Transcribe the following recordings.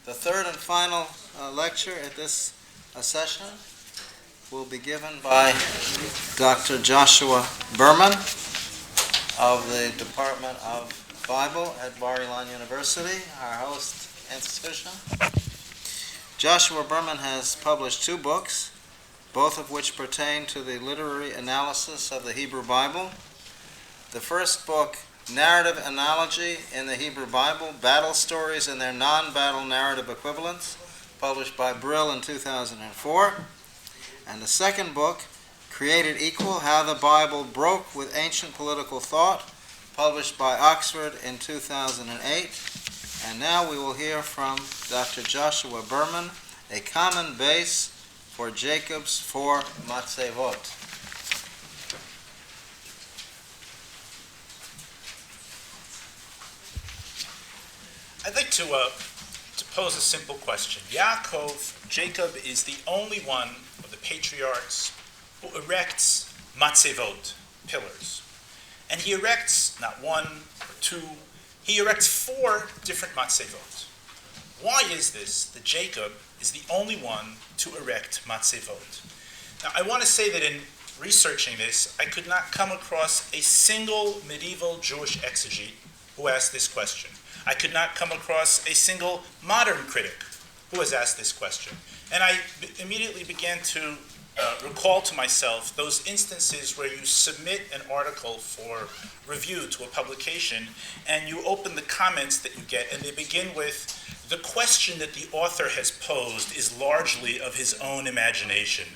The third and final lecture at this session will be given by Dr. Joshua Berman of the Department of Bible at Bar-Ilan University, our host institution. Joshua Berman has published 2 books, both of which pertain to the literary analysis of the Hebrew Bible. The first book, Narrative Analogy in the Hebrew Bible, Battle Stories and Their Non-Battle Narrative Equivalents, published by Brill in 2004. And the second book, Created Equal, How the Bible Broke with Ancient Political Thought, published by Oxford in 2008. And now we will hear from Dr. Joshua Berman, A Common Base for Jacob's 4 Masebot. I'd like to pose a simple question. Jacob is the only one of the patriarchs who erects Masebot, pillars. And he erects not 1 or 2, he erects 4 different Masebot. Why is this that Jacob is the only one to erect Masebot? Now, I want to say that in researching this, I could not come across a single medieval Jewish exegete who asked this question. I could not come across a single modern critic who has asked this question. And I immediately began to recall to myself those instances where you submit an article for review to a publication and you open the comments that you get and they begin with, the question that the author has posed is largely of his own imagination.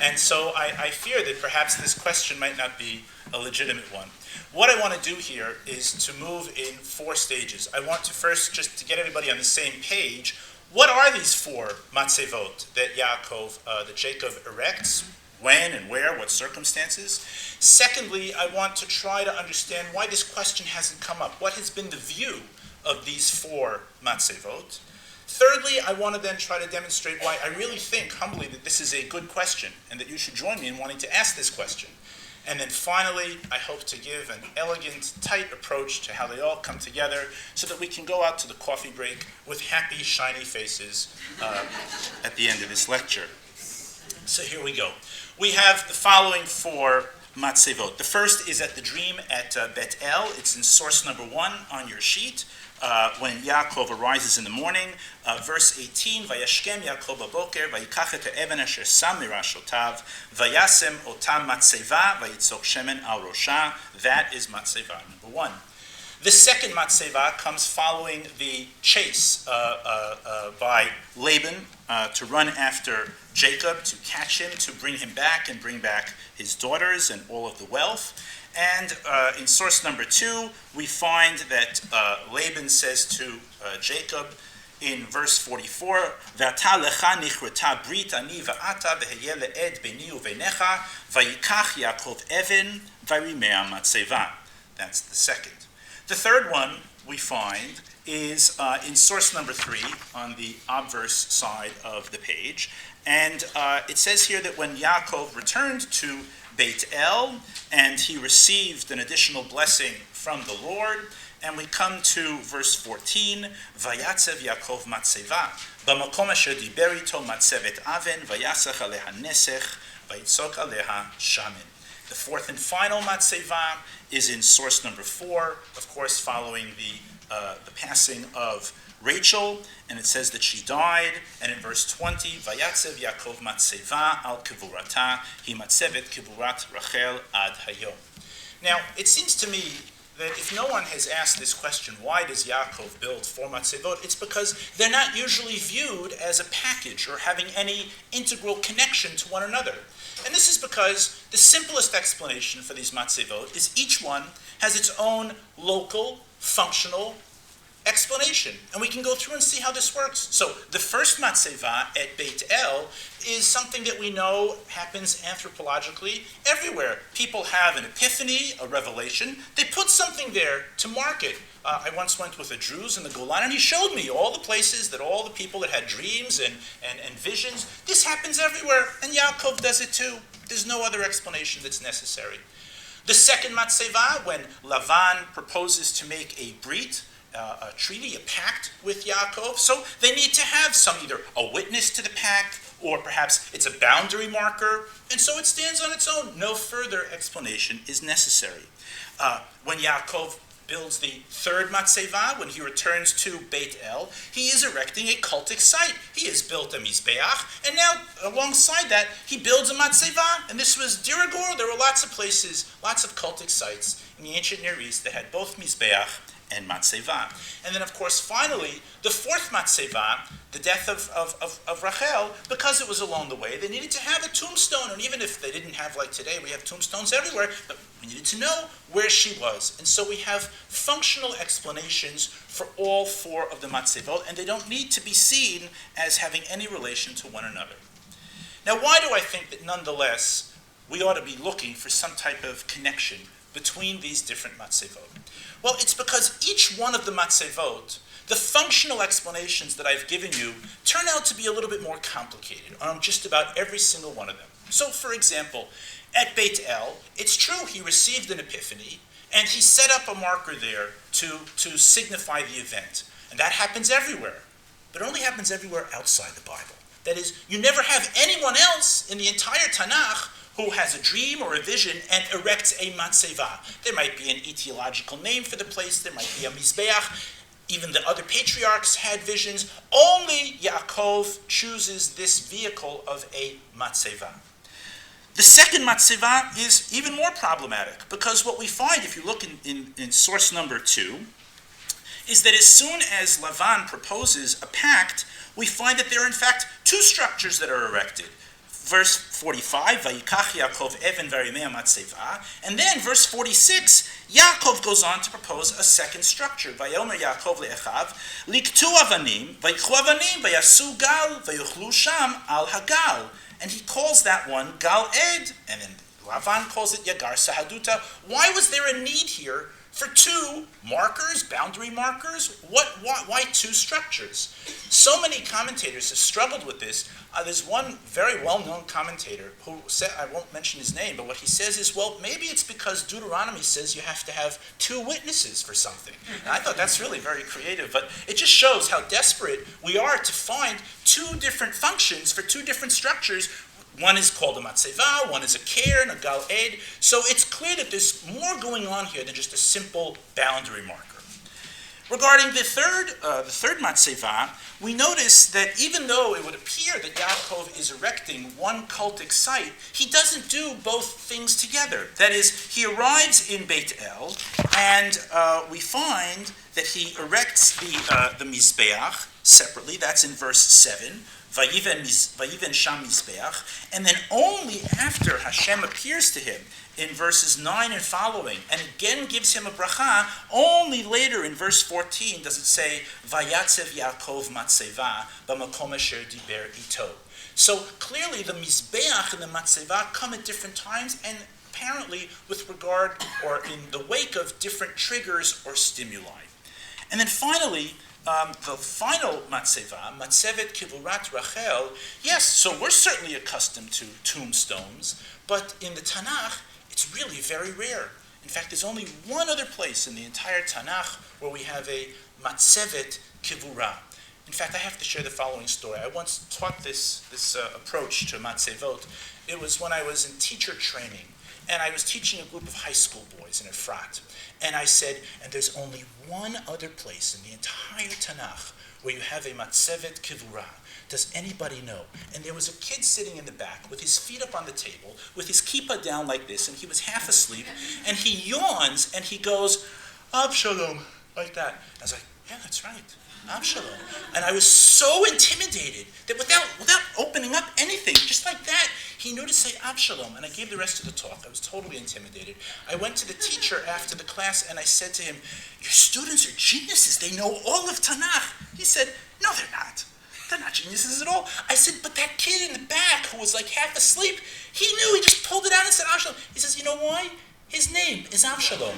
And so I fear that perhaps this question might not be a legitimate one. What I want to do here is to move in 4 stages. I want to first, just to get everybody on the same page, what are these 4 Masebot that Jacob erects? When and where, what circumstances? Secondly, I want to try to understand why this question hasn't come up. What has been the view of these 4 Masebot? Thirdly, I want to then try to demonstrate why I really think, humbly, that this is a good question and that you should join me in wanting to ask this question. And then finally, I hope to give an elegant, tight approach to how they all come together so that we can go out to the coffee break with happy, shiny faces at the end of this lecture. So here we go. We have the following 4 Masebot. The first is at the dream at Bet El. It's in source number 1 on your sheet. When Yaakov arises in the morning, verse 18, Vayashkem Yaakov baboker, vayikach et ha'even asher sam mirashotav, vayasem otam matzeva, vayitzok shemen al rosha. That is matzeva number 1. The second matzeva comes following the chase by Laban to run after Jacob, to catch him, to bring him back and bring back his daughters and all of the wealth. And in source number 2, we find that Laban says to Jacob in verse 44, Ve'ata lecha nichreta brit ani ve'ata ve'heye le'ed beni uvenecha vayikach Yaakov even vayrimea matzeva. That's the second. The third one we find is in source number 3 on the obverse side of the page. And it says here that when Yaakov returned to Beit El, and he received an additional blessing from the Lord, and we come to verse 14, Vayatzev Yaakov matzeva, b'makom asher diber ito matzevet aven, vayasach aleha nesech, vayitzok aleha shamin. The fourth and final matzeva is in source number 4, of course following the passing of Rachel, and it says that she died, and in verse 20, Vayatzev Yaakov matzeva al kivurata, hi matzevet kivurat Rachel ad hayom. Now, it seems to me that if no one has asked this question, why does Yaakov build 4 matzevot, it's because they're not usually viewed as a package or having any integral connection to one another. And this is because the simplest explanation for these matzevot is each one has its own local, functional explanation. And we can go through and see how this works. So the first matzeva at Beit El is something that we know happens anthropologically everywhere. People have an epiphany, a revelation. They put something there to mark it. I once went with a Druze in the Golan, and he showed me all the places that all the people that had dreams and visions. This happens everywhere, and Yaakov does it too. There's no other explanation that's necessary. The second matzeva, when Lavan proposes to make a brit a treaty, a pact with Yaakov. So they need to have either a witness to the pact, or perhaps it's a boundary marker, and so it stands on its own. No further explanation is necessary. When Yaakov builds the third matzeva, when he returns to Beit El, he is erecting a cultic site. He has built a mizbeach, and now alongside that, he builds a matzeva. And this was Diragor. There were lots of places, lots of cultic sites in the ancient Near East that had both mizbeach and matzeva. And then, of course, finally, the fourth matzeva, the death of Rachel, because it was along the way, they needed to have a tombstone. And even if they didn't have, like today, we have tombstones everywhere, but we needed to know where she was. And so we have functional explanations for all four of the matzevot, and they don't need to be seen as having any relation to one another. Now, why do I think that nonetheless we ought to be looking for some type of connection between these different matzevot? Well, it's because each one of the matzevot, the functional explanations that I've given you, turn out to be a little bit more complicated on just about every single one of them. So, for example, at Beit El, it's true he received an epiphany, and he set up a marker there to signify the event. And that happens everywhere, but it only happens everywhere outside the Bible. That is, you never have anyone else in the entire Tanakh who has a dream or a vision and erects a matzeva. There might be an etiological name for the place, there might be a mizbeach, even the other patriarchs had visions. Only Yaakov chooses this vehicle of a matzeva. The second matzeva is even more problematic, because what we find, if you look in source number 2, is that as soon as Lavan proposes a pact, we find that there are in fact two structures that are erected. Verse 45, Vayikach Yaakov Even Varimei Matzeva, and then verse 46, Yaakov goes on to propose a second structure. Vayomer Yaakov le'echav, Liktu avanim, Vayikchu avanim, Vayasu gal, Vayuchlu sham al hagal. And he calls that one Gal Ed, and then Lavan calls it Yagar Sahaduta. Why was there a need here for two markers, boundary markers? Why two structures? So many commentators have struggled with this. There's one very well-known commentator who said, I won't mention his name, but what he says is, well, maybe it's because Deuteronomy says you have to have two witnesses for something. And I thought that's really very creative, but it just shows how desperate we are to find two different functions for two different structures. One is called a matzeva, one is a cairn, a gal ed. So it's clear that there's more going on here than just a simple boundary marker. Regarding the third matzeva, we notice that even though it would appear that Yaakov is erecting one cultic site, he doesn't do both things together. That is, he arrives in Beit El, and we find that he erects the mizbeach separately. That's in verse 7. Vayiven sham mizbeach, and then only after Hashem appears to him in verses 9 and following, and again gives him a bracha, only later in verse 14 does it say, Vayatzev Yaakov matzeva b'makom asher diber ito. So clearly the mizbeach and the matzeva come at different times, and apparently with regard or in the wake of different triggers or stimuli. And then finally, the final matzeva, matzevet kivurat Rachel, yes, so we're certainly accustomed to tombstones, but in the Tanakh, it's really very rare. In fact, there's only one other place in the entire Tanakh where we have a matzevet kivura. In fact, I have to share the following story. I once taught this approach to matzevot. It was when I was in teacher training, and I was teaching a group of high school boys in Efrat. And I said, and there's only one other place in the entire Tanakh where you have a matzevet kivura. Does anybody know? And there was a kid sitting in the back with his feet up on the table, with his kippah down like this, and he was half asleep, and he yawns, and he goes, Avshalom, like that. I was like, yeah, that's right, Avshalom. And I was so intimidated that without opening up anything, just like that, he knew to say Avshalom, and I gave the rest of the talk. I was totally intimidated. I went to the teacher after the class, and I said to him, your students are geniuses. They know all of Tanakh. He said, no, they're not. They're not geniuses at all. I said, but that kid in the back who was like half asleep, he knew. He just pulled it out and said Avshalom. He says, you know why? His name is Avshalom.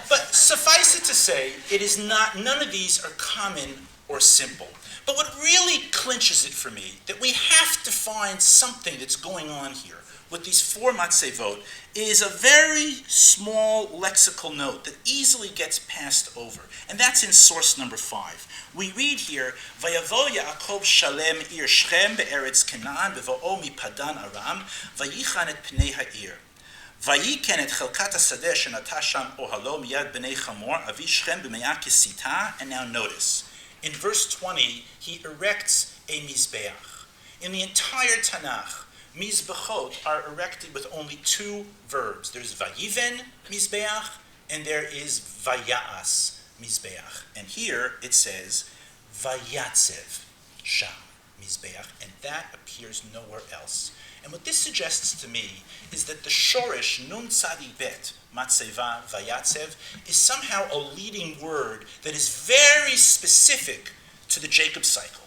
But suffice it to say, it is not, none of these are common or simple. But what really clinches it for me, that we have to find something that's going on here. with these 4 matzevot is a very small lexical note that easily gets passed over. And that's in source number 5. We read here, Vayavo Yaakov Shalem ir Shechem be'eretz Canaan v'vo'o mipadan Aram vayichan et pnei ha'ir. Vayiken et chelkat hasadeh shenata sham ohalo miyad b'nei chamor avi Shechem b'me'ah kesita. And now notice, in verse 20, he erects a mizbeach. In the entire Tanakh, mizbechot are erected with only 2 verbs. There's vayiven mizbeach, and there is vayas mizbeach. And here it says vayatzev sham mizbeach, and that appears nowhere else. And what this suggests to me is that the shorish nun tzadi bet matzeva vayatzev is somehow a leading word that is very specific to the Jacob cycle.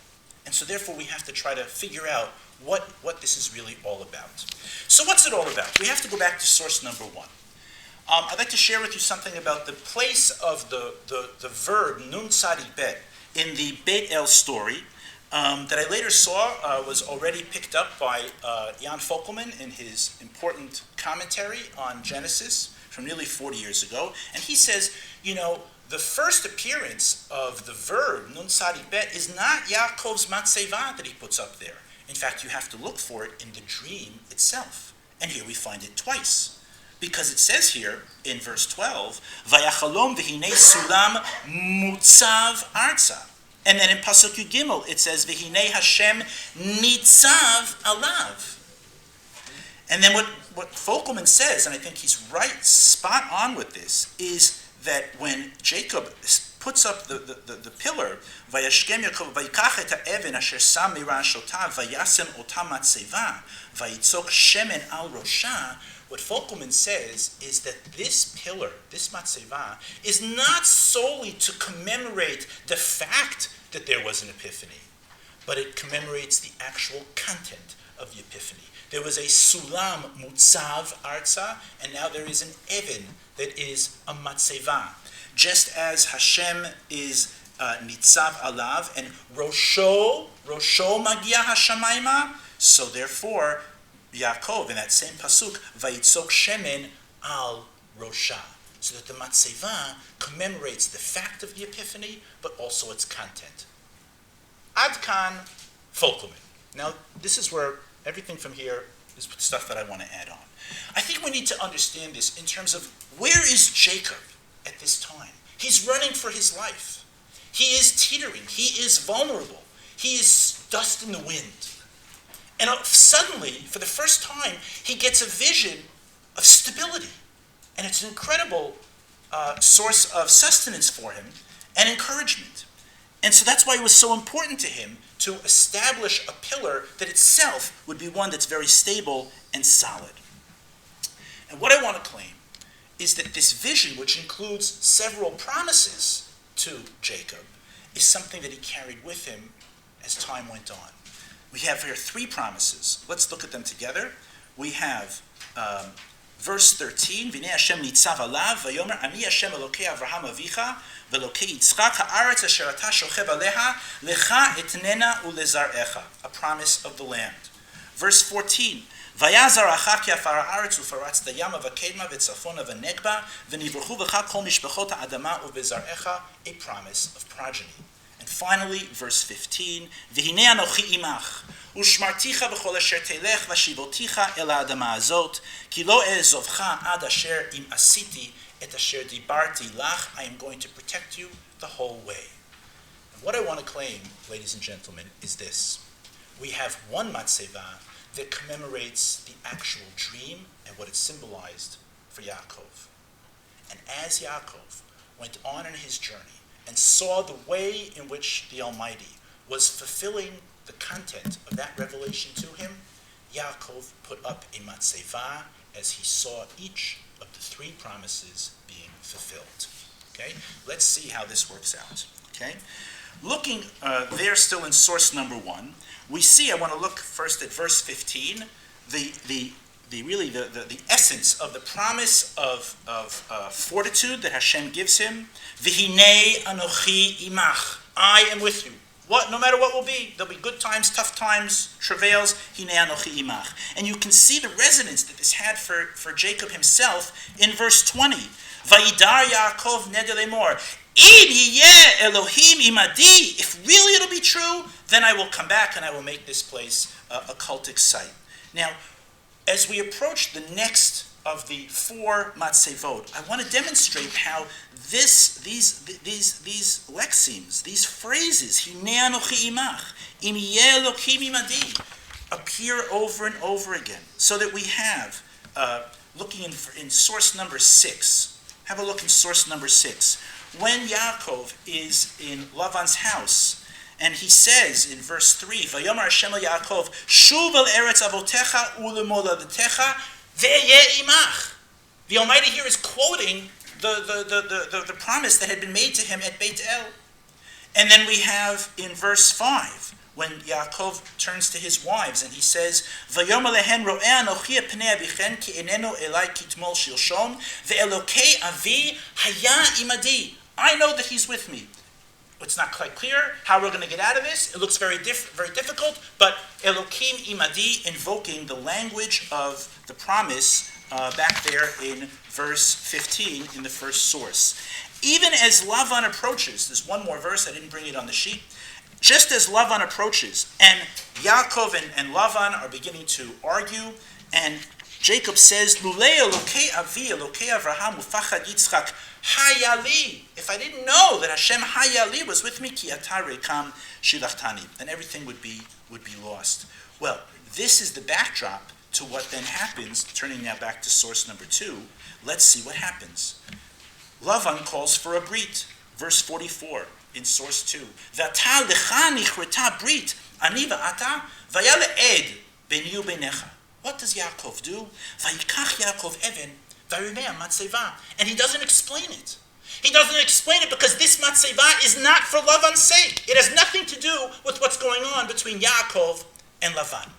And so therefore we have to try to figure out what this is really all about. So what's it all about? We have to go back to source number 1. I'd like to share with you something about the place of the verb nun tzadi bet in the Beit El story that I later saw was already picked up by Jan Fokelman in his important commentary on Genesis from nearly 40 years ago. And he says, the first appearance of the verb nun tzadi bet is not Yaakov's matzeva that he puts up there. In fact, you have to look for it in the dream itself. And here we find it twice. Because it says here in verse 12, Vayachalom v'hinei sulam mutzav arza. And then in Pasuk Yud Gimel, it says, V'hinei Hashem nitzav alav. And then what Fokelman says, and I think he's right, spot on with this, is that when Jacob puts up the pillar, Vayashkem Yaakov vayikach et ha'even asher sam mirashotav vayasem ota matzeva vayitzok shemen al rosha. What Fokelman says is that this pillar, this matzeva, is not solely to commemorate the fact that there was an epiphany, but it commemorates the actual content of the epiphany. There was a sulam mutzav arza, and now there is an even that is a matzeva. Just as Hashem is nitzav alav and Rosho magia hashamayma, so therefore Yaakov in that same pasuk vayitzok shemen al rosha, so that the matzeva commemorates the fact of the epiphany, but also its content. Adkan Fokelman. Now this is where everything from here is stuff that I want to add on. I think we need to understand this in terms of where is Jacob at this time. He's running for his life. He is teetering. He is vulnerable. He is dust in the wind. And suddenly, for the first time, he gets a vision of stability. And it's an incredible source of sustenance for him and encouragement. And so that's why it was so important to him to establish a pillar that itself would be one that's very stable and solid. And what I want to claim is that this vision, which includes several promises to Jacob, is something that he carried with him as time went on. We have here 3 promises. Let's look at them together. We have verse 13, V'nei Hashem nitzav alav, v'yomer ani Hashem Elokei Avraham avicha, v'Elokei Yitzchak ha'aretz asher ata shochev aleha, lecha etnena ulezarecha, a promise of the land. Verse 14, Vayazar ki afar ha'aretz ufaratz dayama v'kedma v'tzafona v'negba, v'nivruchu v'cha kol mishpachot ha'adama uvezarecha, a promise of progeny. And finally, verse 15, V'hinei anochi imach, ושמרתיך בכל אשר תלך ושיבותיך אל האדמה הזאת, כי לא אעזובך עד אשר אם עשיתי את אשר דיברתי לך, I am going to protect you the whole way. And what I want to claim, ladies and gentlemen, is this. We have one matzeva that commemorates the actual dream and what it symbolized for Yaakov. And as Yaakov went on in his journey and saw the way in which the Almighty was fulfilling the content of that revelation to him, Yaakov put up a matzeva as he saw each of the 3 promises being fulfilled. Okay, let's see how this works out. Okay, looking there still in source number 1, we see. I want to look first at verse 15, the essence of the promise of fortitude that Hashem gives him. V'hinei anochi imach, I am with you. no matter what will be, there'll be good times, tough times, travails, hinei anochi imach. And you can see the resonance that this had for Jacob himself in verse 20. Vayidar Yaakov neder lemor. Im yiyeh Elohim imadi. If really it'll be true, then I will come back and I will make this place a cultic site. Now, as we approach the next of the 4 Masebot, I want to demonstrate how these lexemes, these phrases, Hinei anochi imach, im yeh Elohim imadi, appear over and over again, so that we have, looking in source number 6, have a look in source number 6. When Yaakov is in Lavan's house, and he says in verse 3, Vayomer Hashem el Yaakov, Shuv el eretz avotecha ulemoladetecha ve'yeh imach. The Almighty here is quoting the promise that had been made to him at Beit El. And then we have in verse 5, when Yaakov turns to his wives and he says, Vayomer lehen ro'eh anochi pnei avichen ki enenu elai kitmol shilshom ve'elokei avi haya imadi. I know that he's with me. It's not quite clear how we're going to get out of this. It looks very difficult, but Elokim imadi, invoking the language of the promise back there in verse 15 in the first source. Even as Lavan approaches, there's one more verse, I didn't bring it on the sheet. Just as Lavan approaches, and Yaakov and Lavan are beginning to argue, and Jacob says, Lulei Elokei avi, Elokei Avraham, ufachad Yitzchak, Hayali. If I didn't know that Hashem Hayali was with me, ki atar rekam shilachtani, then everything would be lost. Well, this is the backdrop to what then happens. Turning now back to source number 2, let's see what happens. Lavan calls for a brit, verse 44 in source 2. V'ata lecha nichreta brit, ani v'ata v'yale ed beni u'benecha. What does Yaakov do? Vayikach Yaakov even. And he doesn't explain it. He doesn't explain it because this matzeva is not for Lavan's sake. It has nothing to do with what's going on between Yaakov and Lavan.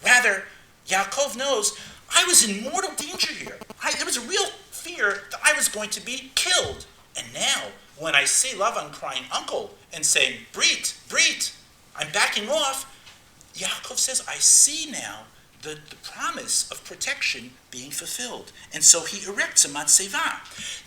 Rather, Yaakov knows, I was in mortal danger here. There was a real fear that I was going to be killed. And now, when I see Lavan crying uncle and saying, Brit, I'm backing off, Yaakov says, I see now the promise of protection being fulfilled. And so he erects a matzeva.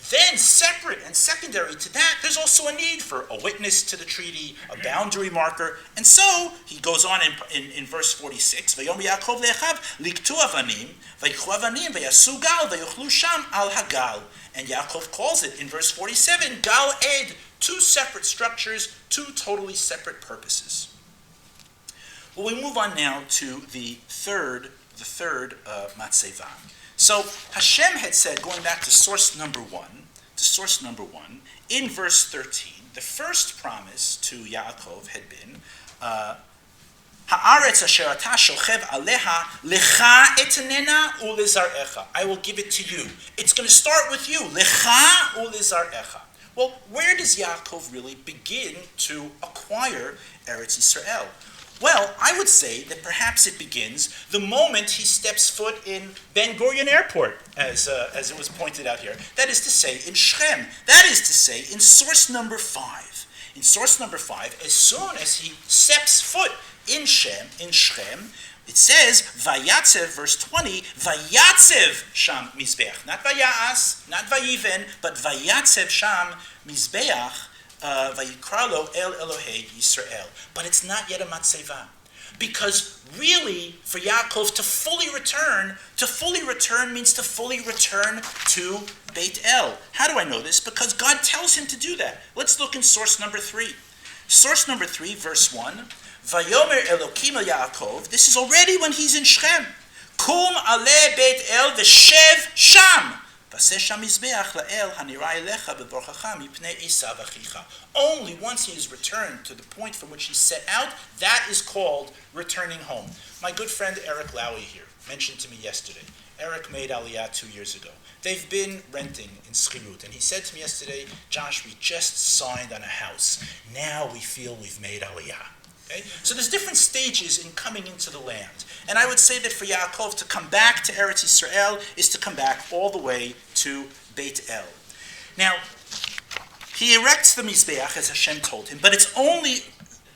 Then, separate and secondary to that, there's also a need for a witness to the treaty, a boundary marker. And so, he goes on in verse 46, Vayom Yaakov le'echav liktu avanim, vayikhu avanim, vayasu gal, vayuchlu sham al hagal. And Yaakov calls it, in verse 47, gal ed, 2 separate structures, 2 totally separate purposes. Well, we move on now to the third matzeva. So Hashem had said, going back to source number 1, in verse 13, the first promise to Yaakov had been, Haaretz asher ata shochev aleha lecha etnena ulezarecha. I will give it to you. It's going to start with you. Lecha ulezarecha. Well, where does Yaakov really begin to acquire Eretz Yisrael? Well, I would say that perhaps it begins the moment he steps foot in Ben Gurion Airport, as it was pointed out here. That is to say, in Shechem. That is to say, in source number 5. In source number 5, as soon as he steps foot in Shechem, it says, Vayatzev, verse 20, Vayatzev Sham Mizbeach. Not Vayas, not Vayiven, but Vayatzev Sham Mizbeach. Vayikralo El Elohei Yisrael. But it's not yet a matzeva. Because really, for Yaakov to fully return means to fully return to Beit El. How do I know this? Because God tells him to do that. Let's look in source number 3. Source number 3, verse 1. Vayomer Elokim el Yaakov. This is already when he's in Shechem. Kum ale Beit El v'shev sham. Only once he is returned to the point from which he set out, that is called returning home. My good friend Eric Lowy here mentioned to me yesterday. Eric made Aliyah 2 years ago. They've been renting in Schirut, and he said to me yesterday, Josh, we just signed on a house. Now we feel we've made Aliyah. Okay? So there's different stages in coming into the land. And I would say that for Yaakov to come back to Eretz Yisrael is to come back all the way to Beit El. Now, he erects the Mizbeach as Hashem told him, but it's only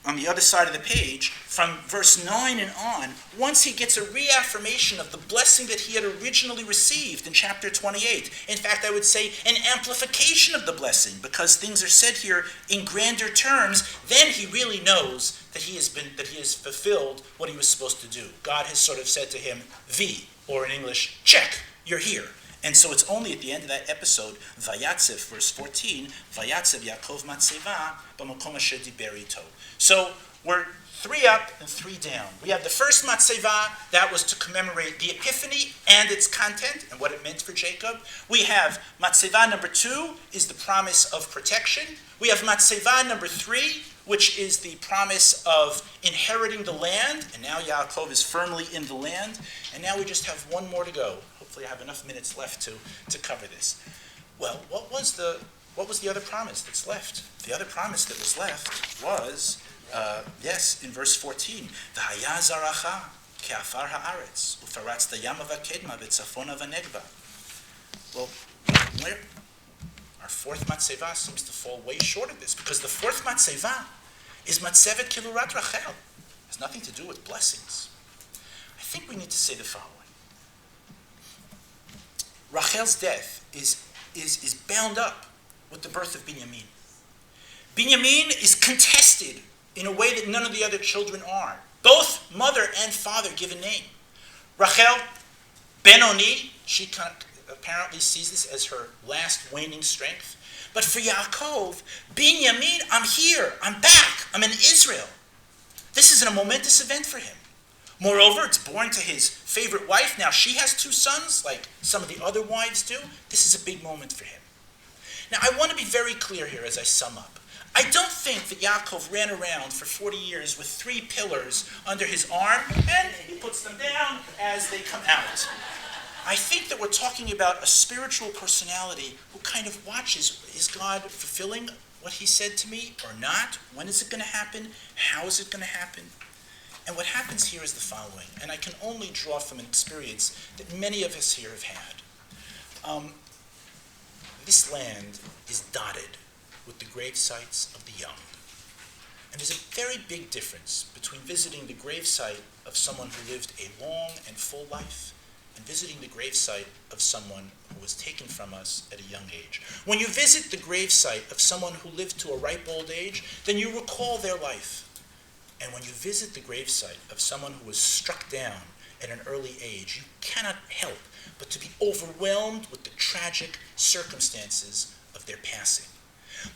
on the other side of the page, from verse 9 and on, once he gets a reaffirmation of the blessing that he had originally received in chapter 28. In fact, I would say an amplification of the blessing, because things are said here in grander terms, then he really knows that he has fulfilled what he was supposed to do. God has sort of said to him, V, or in English, check, you're here. And so it's only at the end of that episode, Vayatzev, verse 14, Vayatzev Yaakov Matzeva b'makom asher diber ito. So we're 3 up and 3 down. We have the first Matzeva, that was to commemorate the Epiphany and its content and what it meant for Jacob. We have Matzeva number 2 is the promise of protection. We have Matzeva number 3, which is the promise of inheriting the land. And now Yaakov is firmly in the land. And now we just have one more to go. Hopefully I have enough minutes left to cover this. Well, what was the other promise that's left? The other promise that was left was, in verse 14, V'haya zaracha ke'afar ha'aretz, u'faratzta yama v'kedma v'tzafona v'negba. Well, our fourth Matzeva seems to fall way short of this, because the fourth Matzeva is Matzevet Kilurat Rachel. It has nothing to do with blessings. I think we need to say the following. Rachel's death is bound up with the birth of Binyamin. Binyamin is contested in a way that none of the other children are. Both mother and father give a name. Rachel, Benoni, she apparently sees this as her last waning strength. But for Yaakov, Binyamin, I'm here, I'm back, I'm in Israel. This is a momentous event for him. Moreover, it's born to his favorite wife. Now she has 2 sons, like some of the other wives do. This is a big moment for him. Now I want to be very clear here as I sum up. I don't think that Yaakov ran around for 40 years with 3 pillars under his arm and he puts them down as they come out. I think that we're talking about a spiritual personality who kind of watches, is God fulfilling what he said to me or not? When is it going to happen? How is it going to happen? And what happens here is the following, and I can only draw from an experience that many of us here have had. This land is dotted with the grave sites of the young. And there's a very big difference between visiting the gravesite of someone who lived a long and full life and visiting the gravesite of someone who was taken from us at a young age. When you visit the gravesite of someone who lived to a ripe old age, then you recall their life. And when you visit the gravesite of someone who was struck down at an early age, you cannot help but to be overwhelmed with the tragic circumstances of their passing.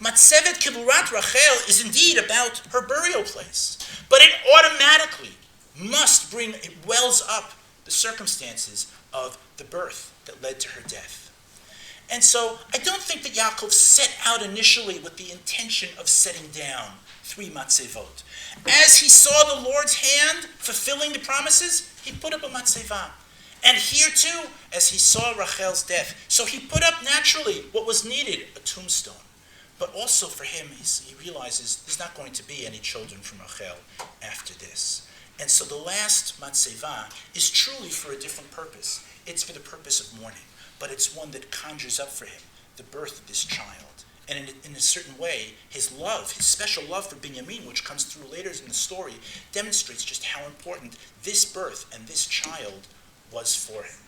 Matzevet Kiburat Rachel is indeed about her burial place, but it automatically must bring, it wells up the circumstances of the birth that led to her death. And so I don't think that Yaakov set out initially with the intention of setting down 3 matzevot. As he saw the Lord's hand fulfilling the promises, he put up a matzevah. And here too, as he saw Rachel's death, so he put up naturally what was needed, a tombstone. But also for him, he realizes there's not going to be any children from Rachel after this. And so the last matzevah is truly for a different purpose. It's for the purpose of mourning, but it's one that conjures up for him the birth of this child. And in a certain way, his love, his special love for Binyamin, which comes through later in the story, demonstrates just how important this birth and this child was for him.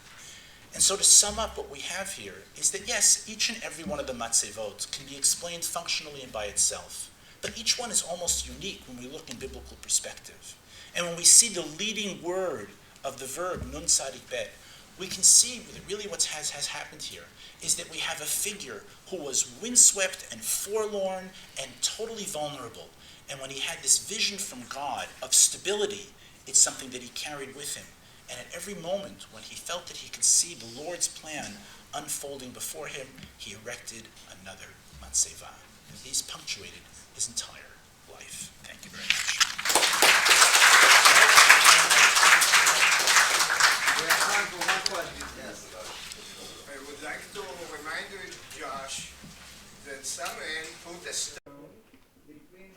And so to sum up, what we have here is that yes, each and every one of the matzevot can be explained functionally and by itself, but each one is almost unique when we look in biblical perspective. And when we see the leading word of the verb nun tzadik bet, we can see that really what has happened here is that we have a figure who was windswept and forlorn and totally vulnerable. And when he had this vision from God of stability, it's something that he carried with him. And at every moment when he felt that he could see the Lord's plan unfolding before him, he erected another matzevah. And these punctuated his entire life. Thank you very much. We have time for one question. Yes. I would like to remind you, Josh, that Samuel put a stone between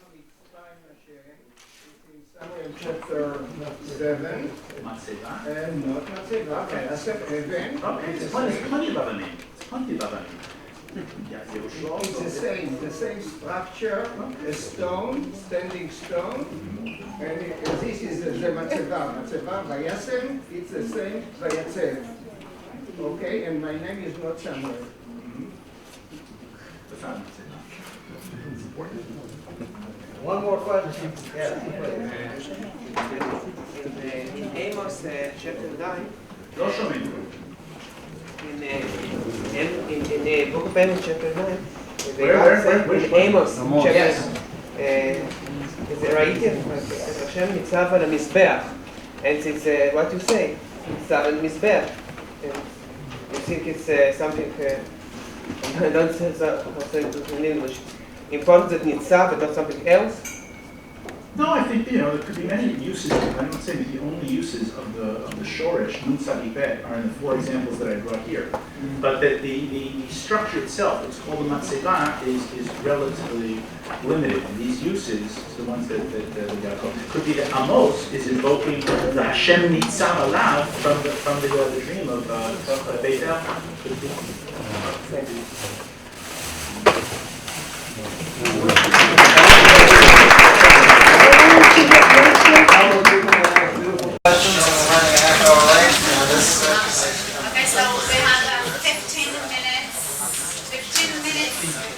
Samuel chapter 7 and not Matzeva. Okay, that's it. Okay, it's plenty of other names. Plenty of other names. It's the same same structure, a stone, standing stone, and this is the Masebot. Masebot, Vayasem, it's the same, Vayatzev. Okay, and my name is not somewhere. One more question. Yes. In Amos chapter 9, לא שומעים. in book of Amos chapter 9, Where? in Amos chapter Yes. ראיתי את השם ניצב על המזבח, and it's what you say, ניצב על המזבח. You think it's something, I don't say how to say it in English, important that ניצב but not something else? No, I think there could be many uses. I'm not saying that the only uses of the shorish nutzadi bet are in the four examples that I brought here, but that the structure itself, it's called the matzeva, is relatively limited. And these uses, the ones that Yaakov, could be that Amos is invoking the Hashem nitzav alav from the dream of Beit El. Could be. Questions? We're running a half hour late. Okay, so we have 15 minutes